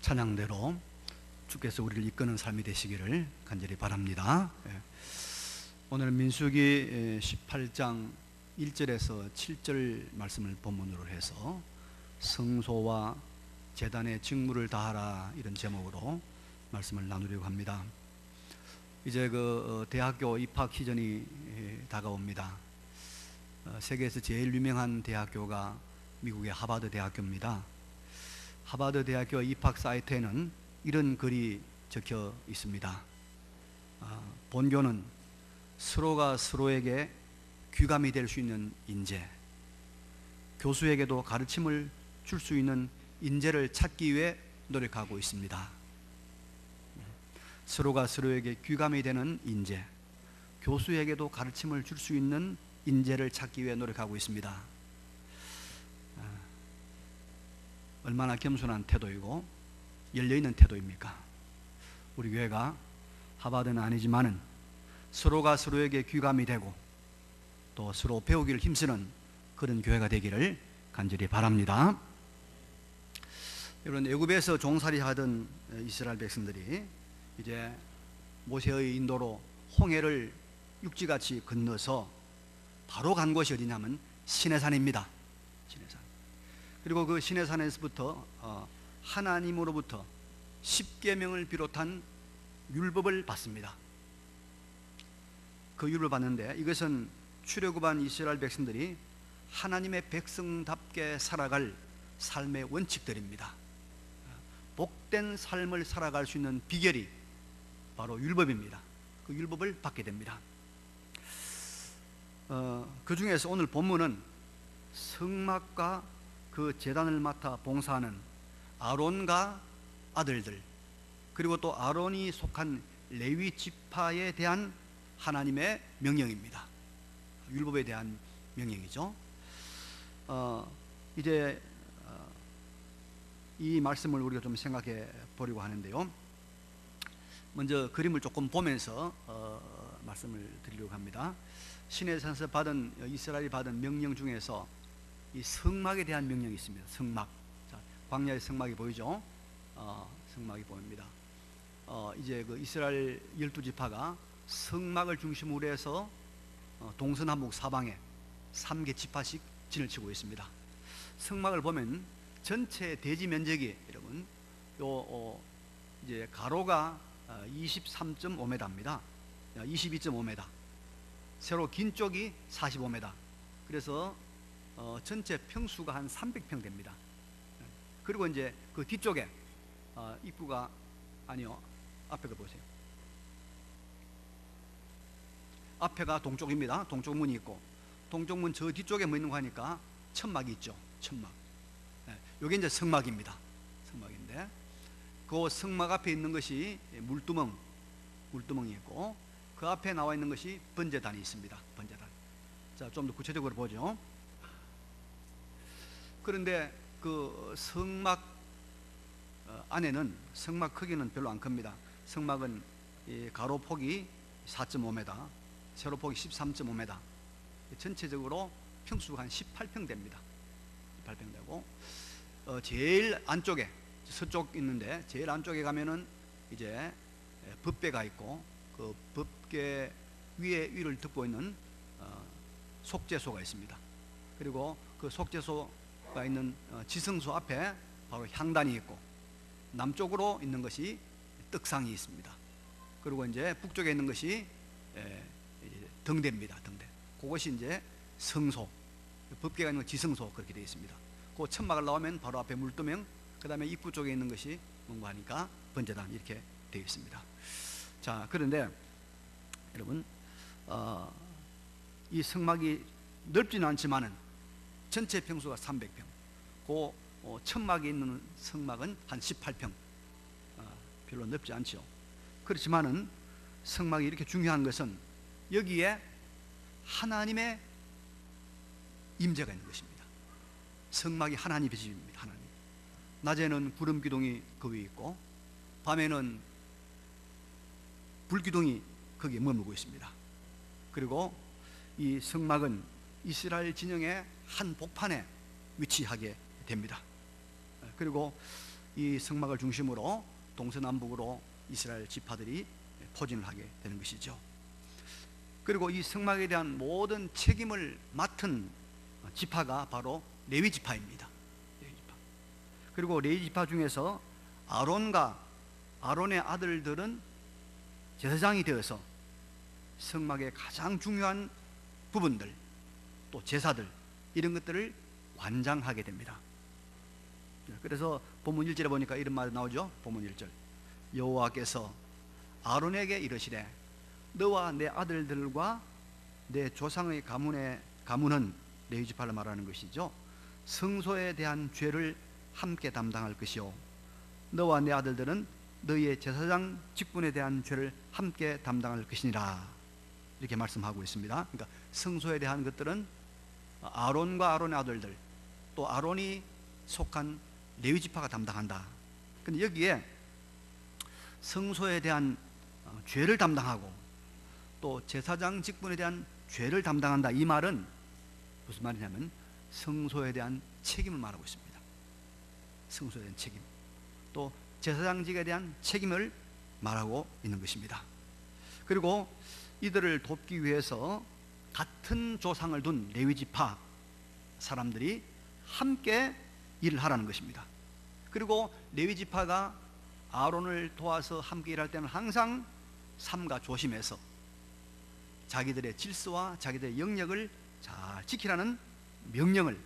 찬양대로 주께서 우리를 이끄는 삶이 되시기를 간절히 바랍니다. 오늘 민수기 18장 1절에서 7절 말씀을 본문으로 해서 성소와 제단의 직무를 다하라, 이런 제목으로 말씀을 나누려고 합니다. 이제 대학교 입학 시즌이 다가옵니다. 세계에서 제일 유명한 대학교가 미국의 하버드 대학교입니다. 하버드 대학교 입학 사이트에는 이런 글이 적혀 있습니다. 본교는 서로가 서로에게 귀감이 될 수 있는 인재, 교수에게도 가르침을 줄 수 있는 인재를 찾기 위해 노력하고 있습니다. 서로가 서로에게 귀감이 되는 인재, 교수에게도 가르침을 줄 수 있는 인재를 찾기 위해 노력하고 있습니다. 얼마나 겸손한 태도이고 열려있는 태도입니까? 우리 교회가 하버드는 아니지만은 서로가 서로에게 귀감이 되고 또 서로 배우기를 힘쓰는 그런 교회가 되기를 간절히 바랍니다. 여러분, 애굽에서 종살이 하던 이스라엘 백성들이 이제 모세의 인도로 홍해를 육지같이 건너서 바로 간 곳이 어디냐면 시내산입니다. 시내산. 그리고 그 시내산에서부터 하나님으로부터 십계명을 비롯한 율법을 받습니다. 그 율법을 받는데 이것은 출애굽한 이스라엘 백성들이 하나님의 백성답게 살아갈 삶의 원칙들입니다. 복된 삶을 살아갈 수 있는 비결이 바로 율법입니다. 그 율법을 받게 됩니다. 그 중에서 오늘 본문은 성막과 그 제단을 맡아 봉사하는 아론과 아들들, 그리고 또 아론이 속한 레위 지파에 대한 하나님의 명령입니다. 율법에 대한 명령이죠. 이제 이 말씀을 우리가 좀 생각해 보려고 하는데요. 먼저 그림을 조금 보면서 말씀을 드리려고 합니다. 시내산에서 이스라엘이 받은 명령 중에서 이 성막에 대한 명령이 있습니다. 성막. 자, 광야의 성막이 보이죠? 성막이 보입니다. 이제 그 이스라엘 12지파가 성막을 중심으로 해서 동서남북 사방에 3개 지파씩 진을 치고 있습니다. 성막을 보면 전체 대지 면적이 여러분 이제 가로가 23.5m입니다. 22.5m. 세로 긴 쪽이 45m. 그래서 전체 평수가 한 300평 됩니다. 그리고 이제 그 뒤쪽에 입구가 앞에가 보세요. 앞에가 동쪽입니다. 동쪽 문이 있고 동쪽 문 저 뒤쪽에 뭐 있는 거 하니까 천막이 있죠. 천막. 이게 이제 성막입니다. 성막인데 그 성막 앞에 있는 것이 물두멍이 있고 그 앞에 나와 있는 것이 번제단이 있습니다. 번제단. 자, 좀 더 구체적으로 보죠. 그런데 그 성막 안에는 성막 크기는 별로 안 큽니다. 성막은 가로 폭이 4.5m, 세로 폭이 13.5m. 전체적으로 평수가 한 18평 됩니다. 18평 되고 제일 안쪽에 서쪽 있는데 제일 안쪽에 가면은 이제 법궤가 있고 그 법궤 위를 덮고 있는 속죄소가 있습니다. 그리고 그 속죄소가 있는 지성소 앞에 바로 향단이 있고 남쪽으로 있는 것이 떡상이 있습니다. 그리고 이제 북쪽에 있는 것이 등대입니다. 등대. 그것이 이제 성소, 법궤가 있는 지성소, 그렇게 되어 있습니다. 그 천막을 나오면 바로 앞에 물두멍, 그 다음에 입구 쪽에 있는 것이 뭔가 하니까 번제단, 이렇게 되어 있습니다. 자, 그런데 여러분 이 성막이 넓지는 않지만은 전체 평수가 300평, 그 천막이 있는 성막은 한 18평, 별로 넓지 않죠. 그렇지만은 성막이 이렇게 중요한 것은 여기에 하나님의 임재가 있는 것입니다. 성막이 하나님의 집입니다. 하나님. 낮에는 구름 기둥이 그 위에 있고 밤에는 불 기둥이 거기에 머물고 있습니다. 그리고 이 성막은 이스라엘 진영의 한 복판에 위치하게 됩니다. 그리고 이 성막을 중심으로 동서남북으로 이스라엘 지파들이 포진을 하게 되는 것이죠. 그리고 이 성막에 대한 모든 책임을 맡은 지파가 바로 레위 지파입니다. 레위 지파. 그리고 레위 지파 중에서 아론과 아론의 아들들은 제사장이 되어서 성막의 가장 중요한 부분들, 또 제사들, 이런 것들을 관장하게 됩니다. 그래서 본문 1절에 보니까 이런 말이 나오죠. 본문 1절, 여호와께서 아론에게 이르시되 너와 내 아들들과 내 조상의 가문은 레위 지파를 말하는 것이죠. 성소에 대한 죄를 함께 담당할 것이요 너와 내 아들들은 너희의 제사장 직분에 대한 죄를 함께 담당할 것이니라, 이렇게 말씀하고 있습니다. 그러니까 성소에 대한 것들은 아론과 아론의 아들들, 또 아론이 속한 레위 지파가 담당한다. 근데 여기에 성소에 대한 죄를 담당하고 또 제사장 직분에 대한 죄를 담당한다, 이 말은 무슨 말이냐면 성소에 대한 책임을 말하고 있습니다. 성소에 대한 책임, 또 제사장직에 대한 책임을 말하고 있는 것입니다. 그리고 이들을 돕기 위해서 같은 조상을 둔 레위 지파 사람들이 함께 일을 하라는 것입니다. 그리고 레위 지파가 아론을 도와서 함께 일할 때는 항상 삼가 조심해서 자기들의 질서와 자기들의 영역을 잘 지키라는 명령을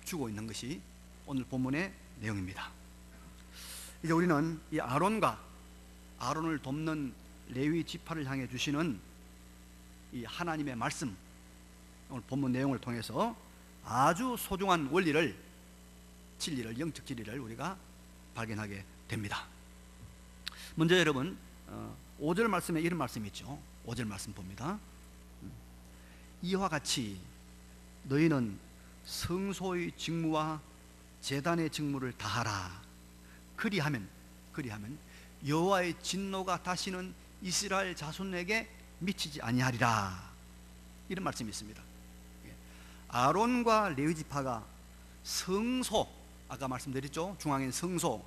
주고 있는 것이 오늘 본문의 내용입니다. 이제 우리는 이 아론을 돕는 레위 지파를 향해 주시는 이 하나님의 말씀, 오늘 본문 내용을 통해서 아주 소중한 원리를, 진리를, 영적 진리를 우리가 발견하게 됩니다. 먼저 여러분 5절 말씀에 이런 말씀이 있죠. 5절 말씀 봅니다. 이와 같이 너희는 성소의 직무와 제단의 직무를 다하라. 그리하면 여호와의 진노가 다시는 이스라엘 자손에게 미치지 아니하리라, 이런 말씀이 있습니다. 아론과 레위 지파가 성소, 아까 말씀드렸죠. 중앙엔 성소,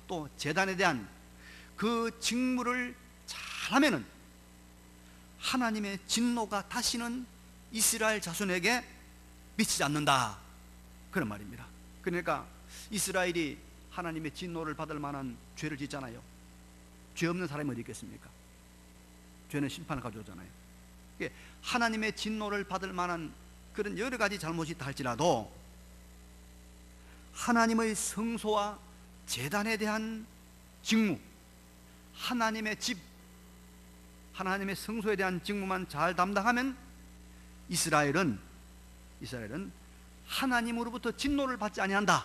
또 제단에 대한 그 직무를 잘하면은 하나님의 진노가 다시는 이스라엘 자손에게 미치지 않는다, 그런 말입니다. 그러니까 이스라엘이 하나님의 진노를 받을 만한 죄를 짓잖아요. 죄 없는 사람이 어디 있겠습니까? 죄는 심판을 가져오잖아요. 하나님의 진노를 받을 만한 그런 여러 가지 잘못이 있다 할지라도 하나님의 성소와 제단에 대한 직무, 하나님의 집, 하나님의 성소에 대한 직무만 잘 담당하면 이스라엘은 하나님으로부터 진노를 받지 아니한다,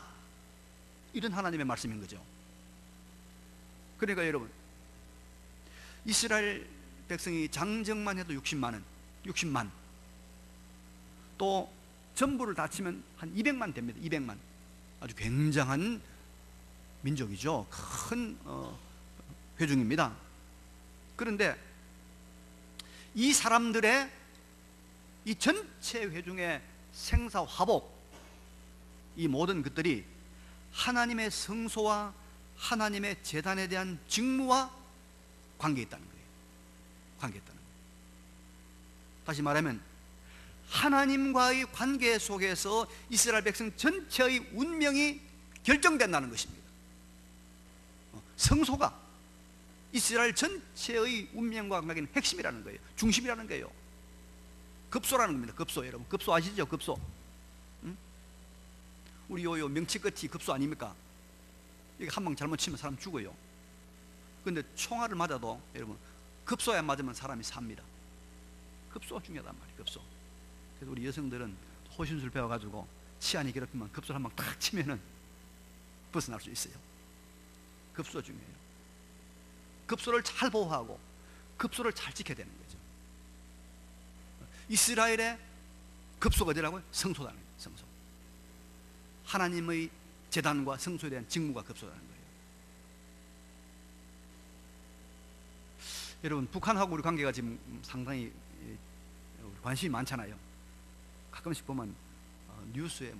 이런 하나님의 말씀인 거죠. 그러니까 여러분, 이스라엘 백성이 장정만 해도 60만, 또 전부를 다 치면 한 200만 됩니다. 200만. 아주 굉장한 민족이죠. 큰 회중입니다. 그런데 이 사람들의 이 전체 회중의 생사화복, 이 모든 것들이 하나님의 성소와 하나님의 제단에 대한 직무와 관계에 있다는 거예요. 다시 말하면 하나님과의 관계 속에서 이스라엘 백성 전체의 운명이 결정된다는 것입니다. 성소가 이스라엘 전체의 운명과 관계는 핵심이라는 거예요. 중심이라는 거예요. 급소라는 겁니다. 급소. 여러분 급소 아시죠? 급소. 응? 우리 요 명치끝이 급소 아닙니까? 이게 한 방 잘못 치면 사람 죽어요. 근데 총알을 맞아도 여러분 급소에 맞으면 사람이 삽니다. 급소가 중요하단 말이에요. 급소. 그래서 우리 여성들은 호신술 배워가지고 치안이 괴롭히면 급소를 한 방 탁 치면은 벗어날 수 있어요. 급소 중요해요. 급소를 잘 보호하고 급소를 잘 지켜야 되는 거죠. 이스라엘의 급소가 어디라고요? 성소라는 거예요. 성소. 하나님의 제단과 성소에 대한 직무가 급소라는 거예요. 여러분 북한하고 우리 관계가 지금 상당히 관심이 많잖아요. 가끔씩 보면 뉴스에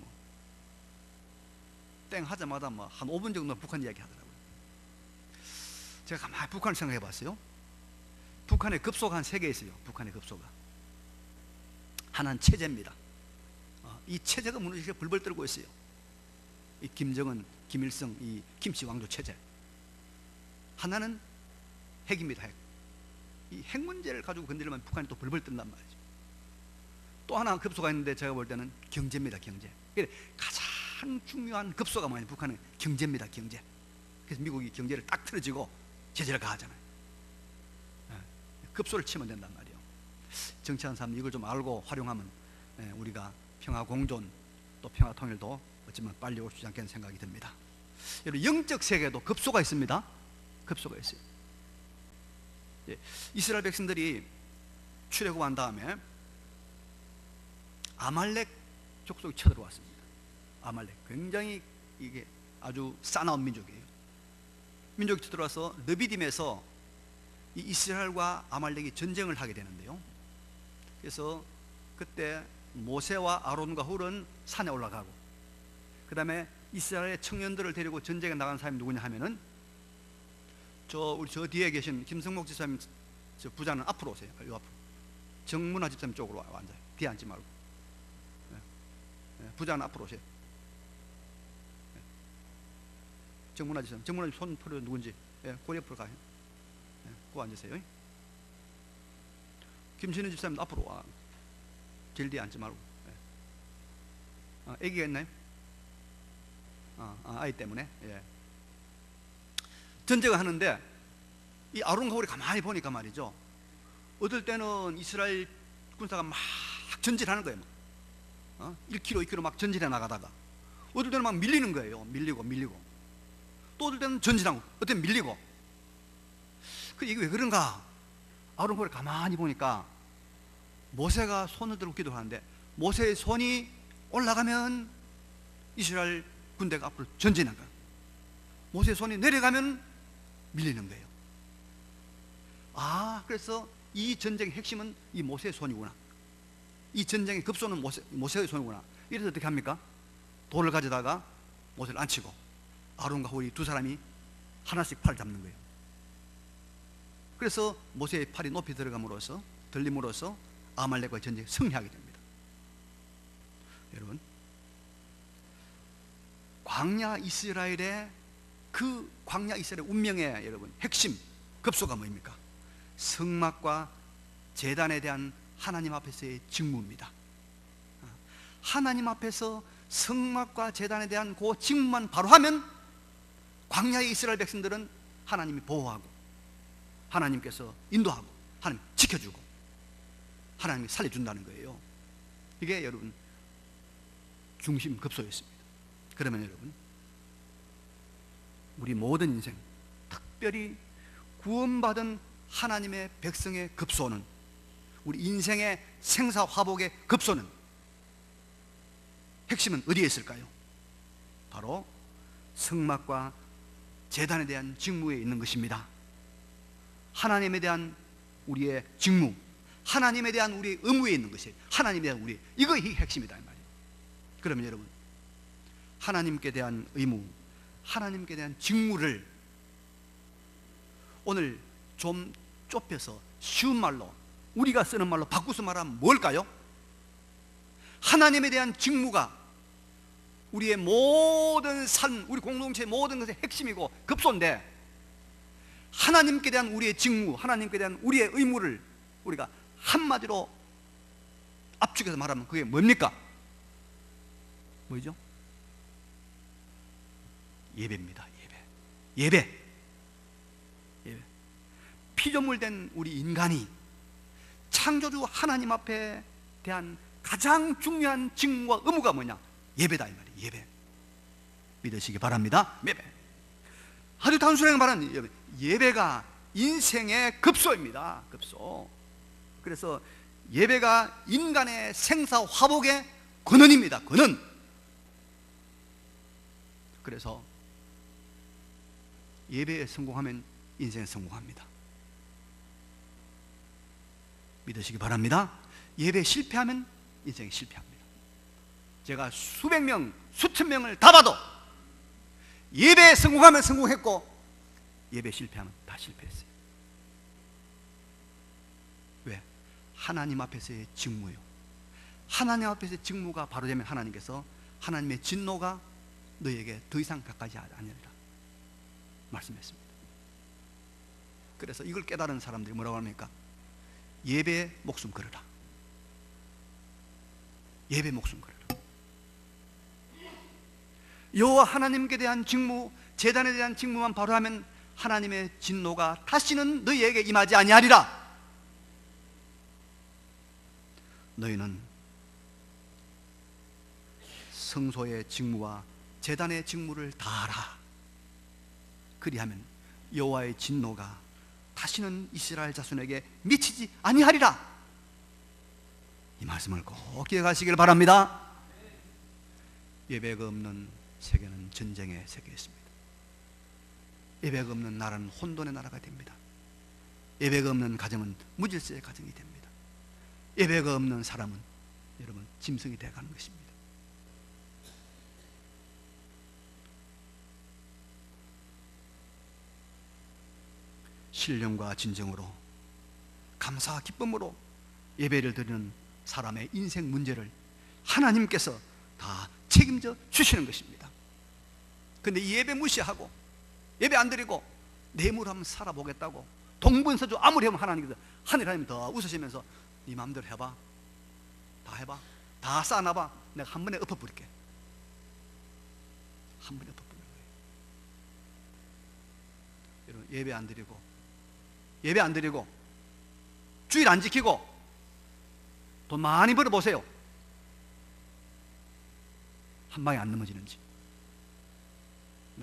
땡 하자마자 뭐 한 5분 정도 북한 이야기 하더라고요. 제가 가만히 북한을 생각해 봤어요. 북한의 급소가 한 3개 있어요. 북한의 급소가. 하나는 체제입니다. 이 체제가 무너지게 불벌 떨고 있어요. 이 김정은, 김일성, 이 김씨 왕조 체제. 하나는 핵입니다. 핵. 이 핵 문제를 가지고 건드리면 북한이 또 불벌 뜬단 말이죠. 또 하나 급소가 있는데 제가 볼 때는 경제입니다. 경제. 가장 중요한 급소가 뭐냐, 북한은 경제입니다. 경제. 그래서 미국이 경제를 딱 틀어지고 제재를 가하잖아요. 급소를 치면 된단 말이에요. 정치하는 사람 이걸 좀 알고 활용하면 우리가 평화 공존 또 평화 통일도 어쩌면 빨리 올 수 있지 않겠는 생각이 듭니다. 여러분, 영적 세계도 급소가 있습니다. 급소가 있어요. 이스라엘 백성들이 출애굽한 다음에 아말렉 족속이 쳐들어왔습니다. 아말렉, 굉장히 이게 아주 싸나운 민족이에요. 민족이 쳐들어와서 르비딤에서 이 이스라엘과 아말렉이 전쟁을 하게 되는데요. 그래서 그때 모세와 아론과 훌은 산에 올라가고, 그 다음에 이스라엘의 청년들을 데리고 전쟁에 나간 사람이 누구냐 하면은 우리 저 뒤에 계신 김성목 집사님, 저 부자는 앞으로 오세요. 이 앞으로. 정문화 집사님 쪽으로 앉아요. 뒤에 앉지 말고. 부자는 앞으로 오세요. 정문화 집사님, 정문화 집사님 손 풀어 누군지 그 옆으로 가요. 그 앉으세요. 김신우 집사님 앞으로 와. 제일 뒤에 앉지 말고. 아기가 있나요? 아이 때문에. 예. 전쟁을 하는데 이 아론과 훌이 가만히 보니까 말이죠, 어떨 때는 이스라엘 군사가 막 전진하는 거예요. 1km, 2km 막 전진해 나가다가 어떨 때는 막 밀리는 거예요. 밀리고 또 어떨 때는 전진하고 어떨 때는 밀리고. 이게 왜 그런가? 아론 훌을 가만히 보니까 모세가 손을 들고 기도하는데 모세의 손이 올라가면 이스라엘 군대가 앞으로 전진한 거예요. 모세의 손이 내려가면 밀리는 거예요. 그래서 이 전쟁의 핵심은 이 모세의 손이구나. 이 전쟁의 급소는 모세의 손이구나. 이래서 어떻게 합니까? 돌을 가져다가 모세를 앉히고 아론과 훌이 두 사람이 하나씩 팔을 잡는 거예요. 그래서 모세의 팔이 높이 들림으로써 아말렉과의 전쟁에 승리하게 됩니다. 여러분, 광야 이스라엘의 운명의 여러분 핵심 급소가 뭐입니까? 성막과 제단에 대한 하나님 앞에서의 직무입니다. 하나님 앞에서 성막과 제단에 대한 그 직무만 바로 하면 광야의 이스라엘 백성들은 하나님이 보호하고 하나님께서 인도하고 하나님 지켜주고 하나님이 살려준다는 거예요. 이게 여러분 중심 급소였습니다. 그러면 여러분, 우리 모든 인생, 특별히 구원받은 하나님의 백성의 급소는, 우리 인생의 생사화복의 급소는 핵심은 어디에 있을까요? 바로 성막과 제단에 대한 직무에 있는 것입니다. 하나님에 대한 우리의 직무, 하나님에 대한 우리의 의무에 있는 것이에요. 하나님에 대한 이것이 핵심이다 이 말이에요. 그러면 여러분, 하나님께 대한 의무, 하나님께 대한 직무를 오늘 좀 좁혀서 쉬운 말로, 우리가 쓰는 말로 바꾸서 말하면 뭘까요? 하나님에 대한 직무가 우리의 모든 삶, 우리 공동체의 모든 것의 핵심이고 급소인데, 하나님께 대한 우리의 직무, 하나님께 대한 우리의 의무를 우리가 한마디로 압축해서 말하면 그게 뭡니까? 뭐죠? 예배입니다. 예배. 피조물된 우리 인간이 창조주 하나님 앞에 대한 가장 중요한 직무와 의무가 뭐냐? 예배다 이 말이에요. 예배. 믿으시기 바랍니다. 예배. 아주 단순하게 말하는 예배가 인생의 급소입니다. 급소. 그래서 예배가 인간의 생사화복의 근원입니다. 근원. 그래서 예배에 성공하면 인생에 성공합니다. 믿으시기 바랍니다. 예배에 실패하면 인생에 실패합니다. 제가 수백 명, 수천 명을 다 봐도 예배에 성공하면 성공했고 예배 실패하면 다 실패했어요. 왜? 하나님 앞에서의 직무요. 하나님 앞에서의 직무가 바로 되면 하나님께서 하나님의 진노가 너에게 더 이상 가까이 아니라 말씀했습니다. 그래서 이걸 깨달은 사람들이 뭐라고 합니까? 예배에 목숨 걸어라. 예배 목숨 걸어라. 여호와 하나님께 대한 직무, 제단에 대한 직무만 바로 하면 하나님의 진노가 다시는 너희에게 임하지 아니하리라. 너희는 성소의 직무와 제단의 직무를 다하라. 그리하면 여호와의 진노가 다시는 이스라엘 자손에게 미치지 아니하리라. 이 말씀을 꼭 기억하시길 바랍니다. 예배가 없는 세계는 전쟁의 세계였습니다. 예배가 없는 나라는 혼돈의 나라가 됩니다. 예배가 없는 가정은 무질서의 가정이 됩니다. 예배가 없는 사람은 여러분 짐승이 되어가는 것입니다. 신령과 진정으로 감사와 기쁨으로 예배를 드리는 사람의 인생 문제를 하나님께서 다 책임져 주시는 것입니다. 그런데 이 예배 무시하고 예배 안 드리고 뇌물 한번 살아보겠다고 동분서주 아무리 하면 하나님께서 하나님 더 웃으시면서 네 마음대로 해봐, 다 해봐, 다 쌓아놔봐, 내가 한 번에 엎어버릴게. 한 번에 엎어버리는 거예요. 여러분 예배 안 드리고 주일 안 지키고 돈 많이 벌어보세요. 한 방에 안 넘어지는지.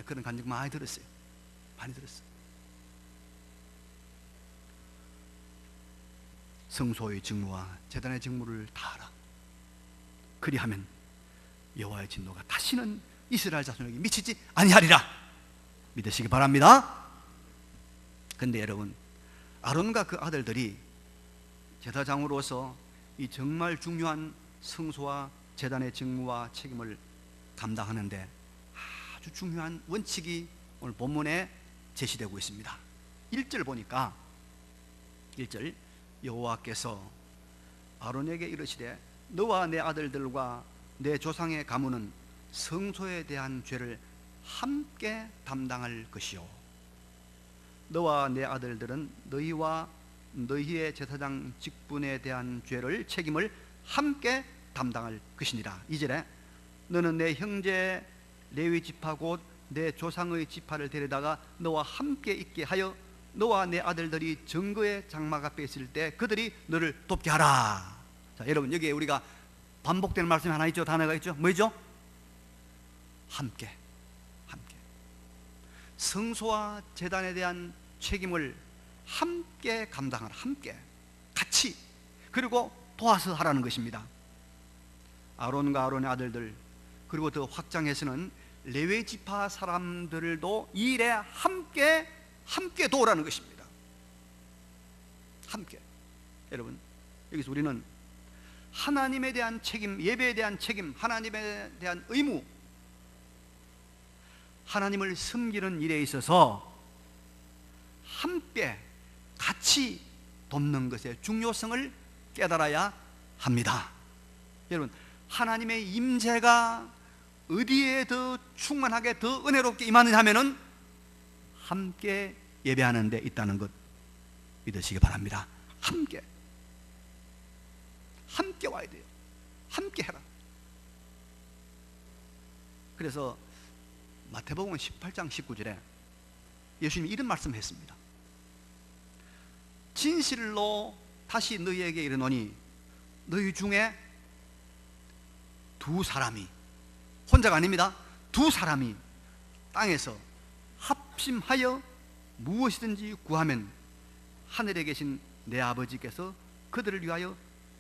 그런 간증 많이 들었어요. 많이 들었어요. 성소의 직무와 제단의 직무를 다하라. 그리하면 여호와의 진노가 다시는 이스라엘 자손에게 미치지 아니하리라. 믿으시기 바랍니다. 근데 여러분, 아론과 그 아들들이 제사장으로서 이 정말 중요한 성소와 제단의 직무와 책임을 감당하는데 아주 중요한 원칙이 오늘 본문에 제시되고 있습니다. 1절 보니까 1절 여호와께서 아론에게 이르시되 너와 내 아들들과 내 조상의 가문은 성소에 대한 죄를 함께 담당할 것이요 너와 내 아들들은 너희와 너희의 제사장 직분에 대한 죄를 책임을 함께 담당할 것이니라. 2절에 너는 내 형제 레위 지파 곧 내 조상의 지파를 데려다가 너와 함께 있게 하여 너와 내 아들들이 정거의 장막 앞에 있을 때 그들이 너를 돕게 하라. 자, 여러분 여기에 우리가 반복되는 말씀이 하나 있죠. 단어가 있죠. 뭐죠? 함께. 성소와 제단에 대한 책임을 함께 감당하라. 함께 같이 그리고 도와서 하라는 것입니다. 아론과 아론의 아들들 그리고 더 확장해서는 레위 지파 사람들도 이 일에 함께 도우라는 것입니다. 함께. 여러분 여기서 우리는 하나님에 대한 책임, 예배에 대한 책임, 하나님에 대한 의무, 하나님을 섬기는 일에 있어서 함께 같이 돕는 것의 중요성을 깨달아야 합니다. 여러분 하나님의 임재가 어디에 더 충만하게 더 은혜롭게 임하느냐 하면은 함께 예배하는 데 있다는 것 믿으시기 바랍니다. 함께 와야 돼요. 함께 해라. 그래서 마태복음 18장 19절에 예수님이 이런 말씀을 했습니다. 진실로 다시 너희에게 이르노니 너희 중에 두 사람이, 혼자가 아닙니다, 두 사람이 땅에서 합심하여 무엇이든지 구하면 하늘에 계신 내 아버지께서 그들을 위하여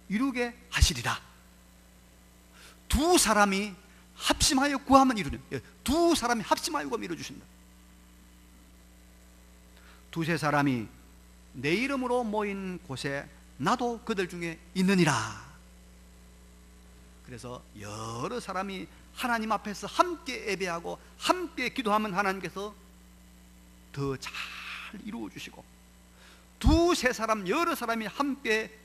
이루게 하시리라. 두 사람이 합심하여 구하면 이루는, 두 사람이 합심하여 구하면 이루어주신다. 두세 사람이 내 이름으로 모인 곳에 나도 그들 중에 있느니라. 그래서 여러 사람이 하나님 앞에서 함께 예배하고 함께 기도하면 하나님께서 더 잘 이루어 주시고, 두세 사람 여러 사람이 함께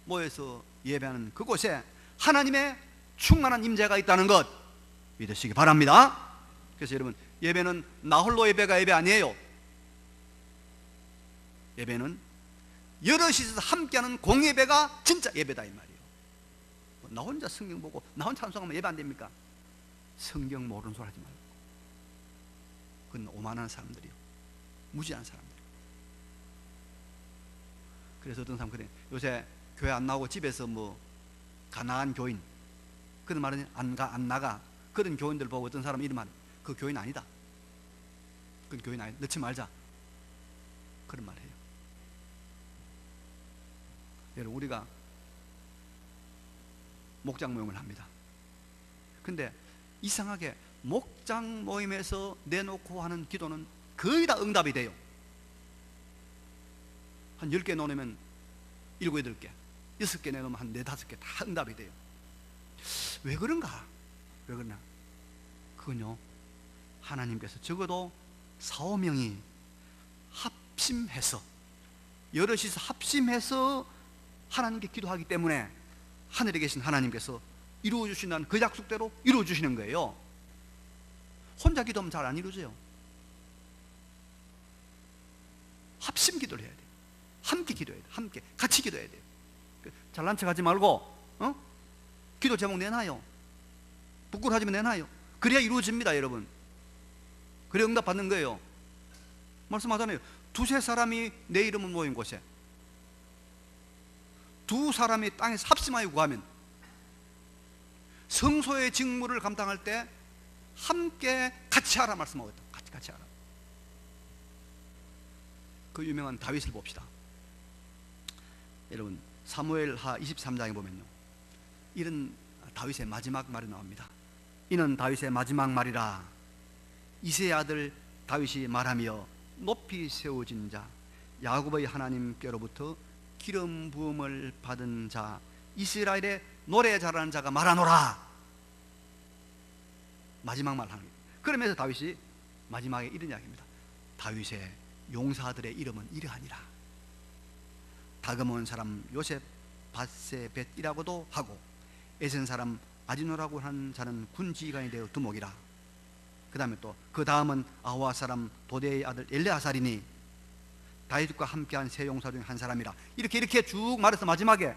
모여서 예배하는 그곳에 하나님의 충만한 임재가 있다는 것 믿으시기 바랍니다. 그래서 여러분, 예배는 나 홀로 예배가 예배 아니에요. 예배는 여럿이서 함께하는 공예배가 진짜 예배다 이 말이에요. 나 혼자 성경 보고 나 혼자 찬송하면 예배 안 됩니까? 성경 모르는 소리 하지 말고. 그건 오만한 사람들이요, 무지한 사람들. 그래서 어떤 사람 그래, 요새 교회 안 나오고 집에서 뭐 가난한 교인, 그런 말은 안 나가, 그런 교인들 보고 어떤 사람 이름 하는, 그 교인 아니다, 그건 교인 아니다, 넣지 말자, 그런 말 해요. 여러분, 우리가 목장 모임을 합니다. 근데 이상하게 목장 모임에서 내놓고 하는 기도는 거의 다 응답이 돼요. 한 10개 놓으면 7, 8개, 6개 내놓으면 한 4, 5개 다 응답이 돼요. 왜 그런가? 왜 그러나? 그건요, 하나님께서 적어도 4, 5명이 합심해서, 여럿이서 합심해서 하나님께 기도하기 때문에 하늘에 계신 하나님께서 이루어 주신다는 그 약속대로 이루어 주시는 거예요. 혼자 기도하면 잘 안 이루어져요. 합심 기도를 해야 돼요. 함께 기도해야 돼요. 함께 같이 기도해야 돼요. 잘난 척 하지 말고 기도 제목 내놔요. 부끄러워하지면 내놔요. 그래야 이루어집니다, 여러분. 그래야 응답 받는 거예요. 말씀하잖아요. 두세 사람이 내 이름을 모인 곳에 두 사람이 땅에서 합심하여 구하면, 성소의 직무를 감당할 때 함께 같이 하라 말씀하고 있다. 같이 하라. 그 유명한 다윗을 봅시다. 여러분, 사무엘하 23장에 보면요, 이런 다윗의 마지막 말이 나옵니다. 이는 다윗의 마지막 말이라. 이새의 아들 다윗이 말하며 높이 세워진 자, 야곱의 하나님께로부터 기름 부음을 받은 자, 이스라엘의 노래 잘하는 자가 말하노라. 마지막 말 하는 거예요. 그러면서 다윗이 마지막에 이런 이야기입니다. 다윗의 용사들의 이름은 이러하니라. 다그몬 사람 요셉 바세벳이라고도 하고, 에센 사람 아디노라고 하는 자는 군지휘관이 되어 두목이라. 그 다음에 또 그 다음은 아와 사람 도대의 아들 엘레아살이니 다윗과 함께한 세 용사 중 한 사람이라. 이렇게 쭉 말해서 마지막에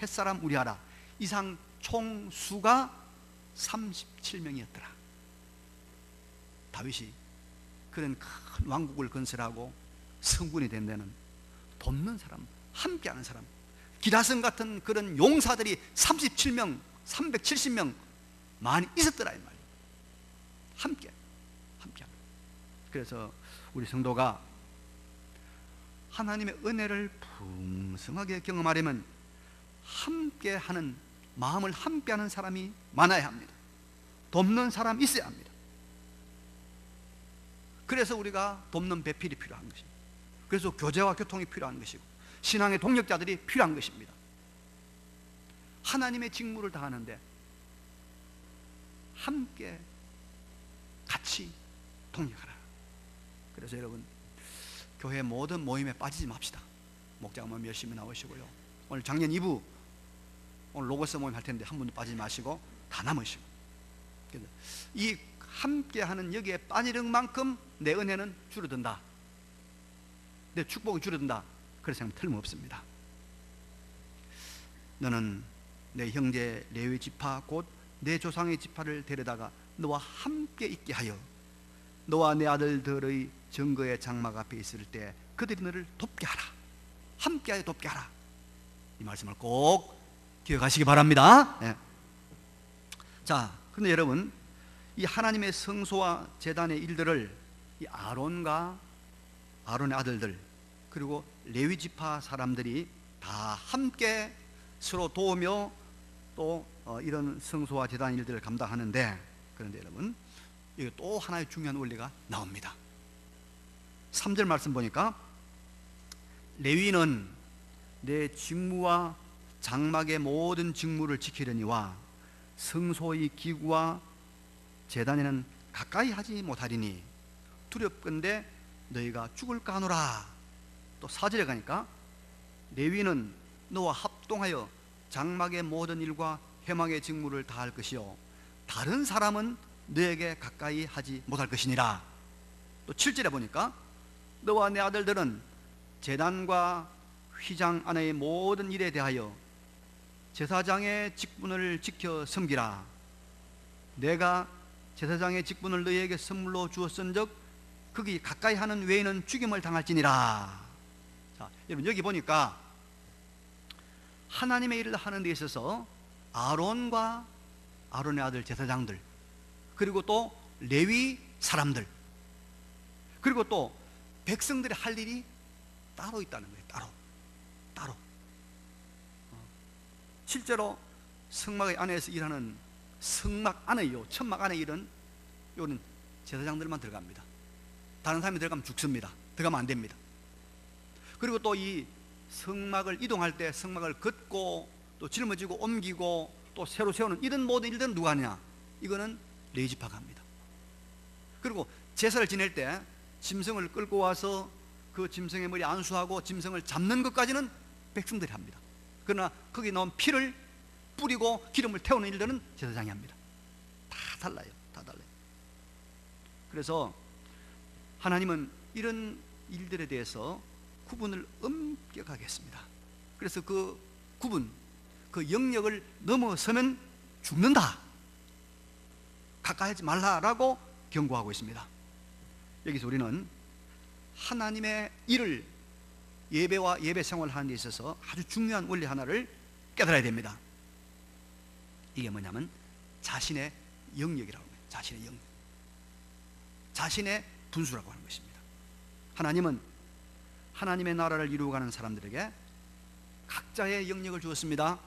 햇사람 우리하라. 이상 총 수가 37명이었더라. 다윗이 그런 큰 왕국을 건설하고 성군이 된 데는 돕는 사람, 함께하는 사람, 기라성 같은 그런 용사들이 37명, 370명 많이 있었더라 이 말이에요. 함께하는. 그래서 우리 성도가 하나님의 은혜를 풍성하게 경험하려면 함께하는, 마음을 함께하는 사람이 많아야 합니다. 돕는 사람 있어야 합니다. 그래서 우리가 돕는 배필이 필요한 것입니다. 그래서 교제와 교통이 필요한 것이고, 신앙의 동력자들이 필요한 것입니다. 하나님의 직무를 다하는데 함께 같이 동력하라. 그래서 여러분, 교회 모든 모임에 빠지지 맙시다. 목장 모임 열심히 나오시고요. 오늘 작년 2부 오늘 로고스 모임 할 텐데 한 분도 빠지지 마시고 다 남으시고, 이 함께하는 여기에 빠지는 만큼 내 은혜는 줄어든다, 내 축복이 줄어든다, 그런 생각 틀림없습니다. 너는 내 형제 레위 지파 곧 내 조상의 지파를 데려다가 너와 함께 있게 하여 너와 내 아들들의 증거의 장막 앞에 있을 때 그들이 너를 돕게 하라. 함께하여 돕게 하라. 이 말씀을 꼭 기억하시기 바랍니다. 네. 자, 근데 여러분, 이 하나님의 성소와 제단의 일들을 이 아론의 아들들 그리고 레위 지파 사람들이 다 함께 서로 도우며 또 이런 성소와 제단 일들을 감당하는데, 그런데 여러분, 이게 또 하나의 중요한 원리가 나옵니다. 3절 말씀 보니까 레위는 내 직무와 장막의 모든 직무를 지키려니와 성소의 기구와 제단에는 가까이 하지 못하리니 두렵건대 너희가 죽을까 하노라. 또 4절에 가니까 레위는 너와 합동하여 장막의 모든 일과 회막의 직무를 다 할 것이요 다른 사람은 너에게 가까이 하지 못할 것이니라. 또 7절에 보니까 너와 내 아들들은 제단과 휘장 안의 모든 일에 대하여 제사장의 직분을 지켜 섬기라. 내가 제사장의 직분을 너희에게 선물로 주었은즉 거기 가까이 하는 외에는 죽임을 당할지니라. 자, 여러분 여기 보니까 하나님의 일을 하는 데 있어서 아론과 아론의 아들 제사장들, 그리고 또 레위 사람들, 그리고 또 백성들이 할 일이 따로 있다는 거예요. 따로. 실제로 성막 안에서 일하는 성막 안에요, 천막 안에 일은 요는 제사장들만 들어갑니다. 다른 사람이 들어가면 죽습니다. 들어가면 안 됩니다. 그리고 또 이 성막을 이동할 때 성막을 걷고 또 짊어지고 옮기고 또 새로 세우는 이런 모든 일들은 누가 하느냐? 이거는 레위지파가 합니다. 그리고 제사를 지낼 때 짐승을 끌고 와서 그 짐승의 머리 안수하고 짐승을 잡는 것까지는 백성들이 합니다. 그러나 거기 나온 피를 뿌리고 기름을 태우는 일들은 제사장이 합니다. 다 달라요. 그래서 하나님은 이런 일들에 대해서 구분을 엄격하게 했습니다. 그래서 그 구분, 그 영역을 넘어서면 죽는다, 가까이 하지 말라라고 경고하고 있습니다. 여기서 우리는 하나님의 일을 예배와 예배 생활을 하는 데 있어서 아주 중요한 원리 하나를 깨달아야 됩니다. 이게 뭐냐면 자신의 영역이라고 합니다. 자신의 영역, 자신의 분수라고 하는 것입니다. 하나님은 하나님의 나라를 이루어가는 사람들에게 각자의 영역을 주었습니다.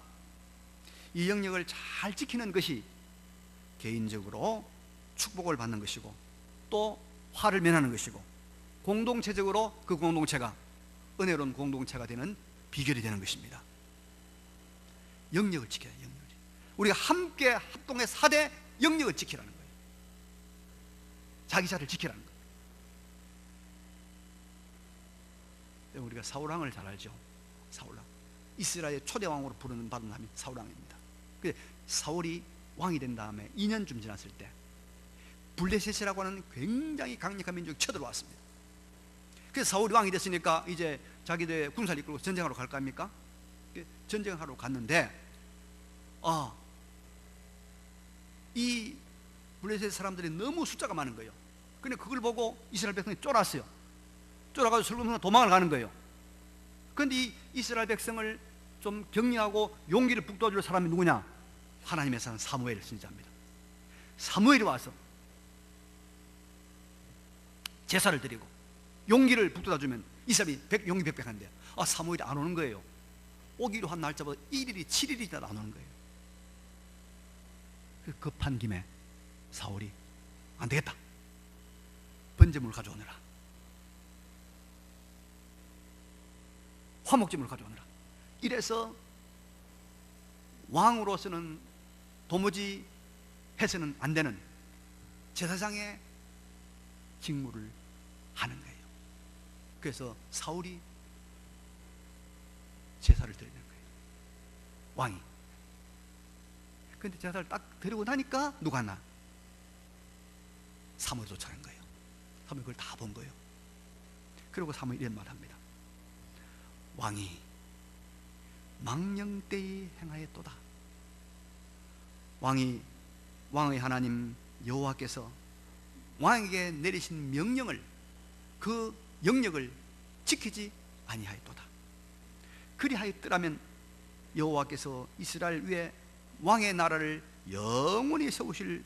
이 영역을 잘 지키는 것이 개인적으로 축복을 받는 것이고 또 화를 면하는 것이고 공동체적으로 그 공동체가 은혜로운 공동체가 되는 비결이 되는 것입니다. 영역을 지켜야 해요. 영역을. 우리가 함께 합동해 4대 영역을 지키라는 거예요. 자기 자를 지키라는 거예요. 우리가 사울왕을 잘 알죠. 사울왕, 이스라엘 초대왕으로 부르는 받은 사람이 사울왕입니다. 사울이 왕이 된 다음에 2년쯤 지났을 때 블레셋이라고 하는 굉장히 강력한 민족이 쳐들어왔습니다. 그래서 사울이 왕이 됐으니까 이제 자기들 군사를 이끌고 전쟁하러 갈까 합니까? 전쟁하러 갔는데 이 블레셋 사람들이 너무 숫자가 많은 거예요. 그런데 그걸 보고 이스라엘 백성이 쫄았어요. 쫄아가지고 슬금슬금 도망을 가는 거예요. 그런데 이 이스라엘 백성을 좀 격려하고 용기를 북돋을 사람이 누구냐? 하나님의 사람 사무엘 선지자입니다. 사무엘이 와서 제사를 드리고 용기를 북돋아주면 이스라엘이 용기 백백한데 사무엘이 안 오는 거예요. 오기로 한 날짜보다 1일이 7일이 지나도 안 오는 거예요. 급한 김에 사울이 안 되겠다, 번제물을 가져오느라, 화목제물을 가져오느라. 이래서 왕으로서는 도무지 해서는 안 되는 제사장의 직무를 하는 거예요. 그래서 사울이 제사를 드리는 거예요, 왕이. 그런데 제사를 딱 드리고 나니까 누가 왔나? 사무엘이 도착한 거예요. 사무엘이 그걸 다 본 거예요. 그리고 사무엘이 이런 말 합니다. 왕이 망령되이 행하였도다. 왕의 하나님 여호와께서 왕에게 내리신 명령을, 그 영역을 지키지 아니하였도다. 그리하였더라면 여호와께서 이스라엘 위에 왕의 나라를 영원히 세우셨을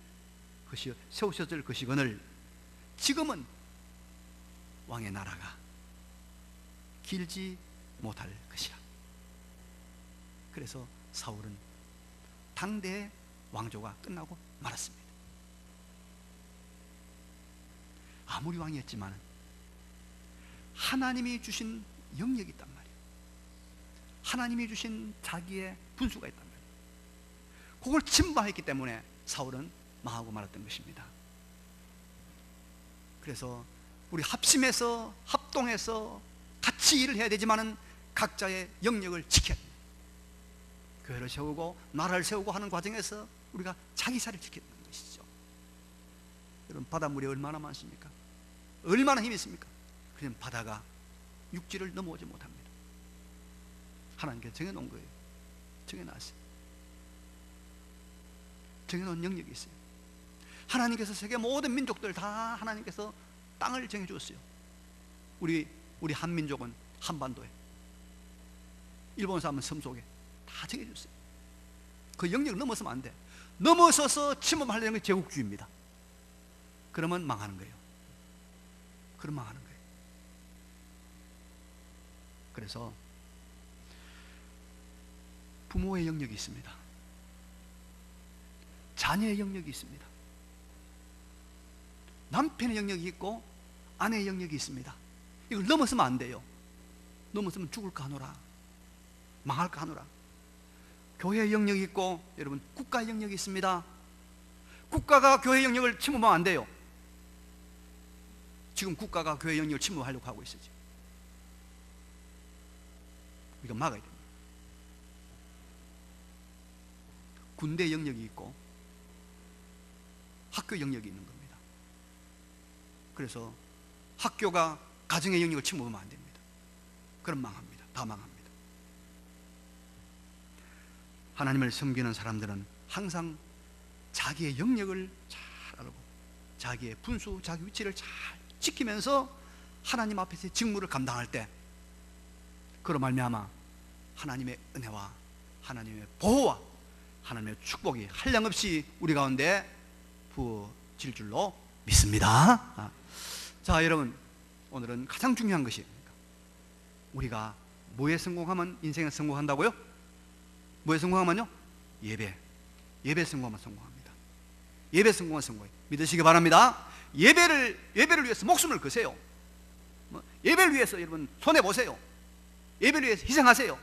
것이거늘 지금은 왕의 나라가 길지 못할 것이라. 그래서 사울은 당대의 왕조가 끝나고 말았습니다. 아무리 왕이었지만 하나님이 주신 영역이 있단 말이에요. 하나님이 주신 자기의 분수가 있단 말이에요. 그걸 침범했기 때문에 사울은 망하고 말았던 것입니다. 그래서 우리 합심해서 합동해서 같이 일을 해야 되지만은 각자의 영역을 지켜야 됩니다. 교회를 세우고 나라를 세우고 하는 과정에서 우리가 자기 자리를 지켜야 되는 것이죠. 여러분, 바닷물이 얼마나 많습니까? 얼마나 힘이 있습니까? 그냥 바다가 육지를 넘어오지 못합니다. 하나님께서 정해놓은 거예요. 정해놨어요. 정해놓은 영역이 있어요. 하나님께서 세계 모든 민족들 다 하나님께서 땅을 정해주었어요. 우리 한민족은 한반도에, 일본 사람은 섬 속에 다 정해줬어요. 그 영역을 넘어서면 안 돼. 넘어서서 침범하려는 게 제국주의입니다. 그러면 망하는 거예요. 그럼 망하는 거예요. 그래서 부모의 영역이 있습니다. 자녀의 영역이 있습니다. 남편의 영역이 있고 아내의 영역이 있습니다. 이걸 넘어서면 안 돼요. 넘어서면 죽을까 하노라, 망할까 하노라. 교회의 영역이 있고, 여러분, 국가의 영역이 있습니다. 국가가 교회의 영역을 침범하면 안 돼요. 지금 국가가 교회의 영역을 침범하려고 하고 있어요. 우리가 막아야 됩니다. 군대 영역이 있고 학교 영역이 있는 겁니다. 그래서 학교가 가정의 영역을 침범하면 안 됩니다. 그럼 망합니다. 다 망합니다. 하나님을 섬기는 사람들은 항상 자기의 영역을 잘 알고 자기의 분수, 자기 위치를 잘 지키면서 하나님 앞에서의 직무를 감당할 때, 그로 말미암아 하나님의 은혜와 하나님의 보호와 하나님의 축복이 한량없이 우리 가운데 부어질 줄로 믿습니다. 자, 여러분, 오늘은 가장 중요한 것이 우리가 뭐에 성공하면 인생에 성공한다고요? 뭐에 성공하면요? 예배 성공하면 성공합니다. 예배 성공하면 성공해요. 믿으시기 바랍니다. 예배를 위해서 목숨을 거세요. 예배를 위해서 여러분 손해보세요. 예배를 위해서 희생하세요.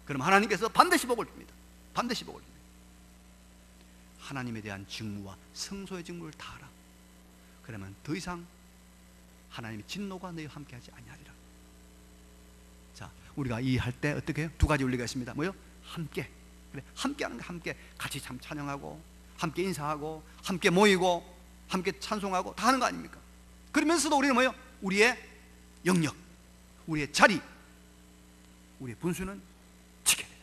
그럼 하나님께서 반드시 복을 줍니다. 반드시 복을 줍니다. 하나님에 대한 직무와 성소의 직무를 다하라. 그러면 더 이상 하나님의 진노가 너희와 함께하지 아니하리라. 자, 우리가 이 할 때 어떻게 해요? 두 가지 원리가 있습니다. 뭐요? 함께. 그래, 함께하는 거, 함께 같이 참 찬양하고 함께 인사하고 함께 모이고 함께 찬송하고 다 하는 거 아닙니까? 그러면서도 우리는 뭐요? 우리의 영역, 우리의 자리, 우리의 분수는 지켜야 돼요.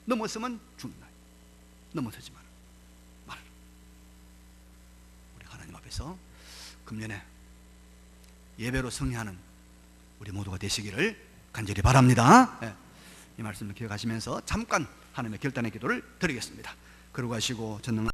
넘어서면 죽는다. 넘어서지 마라. 우리 하나님 앞에서 금년에 예배로 승리하는 우리 모두가 되시기를 간절히 바랍니다. 네. 이 말씀을 기억하시면서 잠깐 하나님의 결단의 기도를 드리겠습니다. 그러고 하시고 전능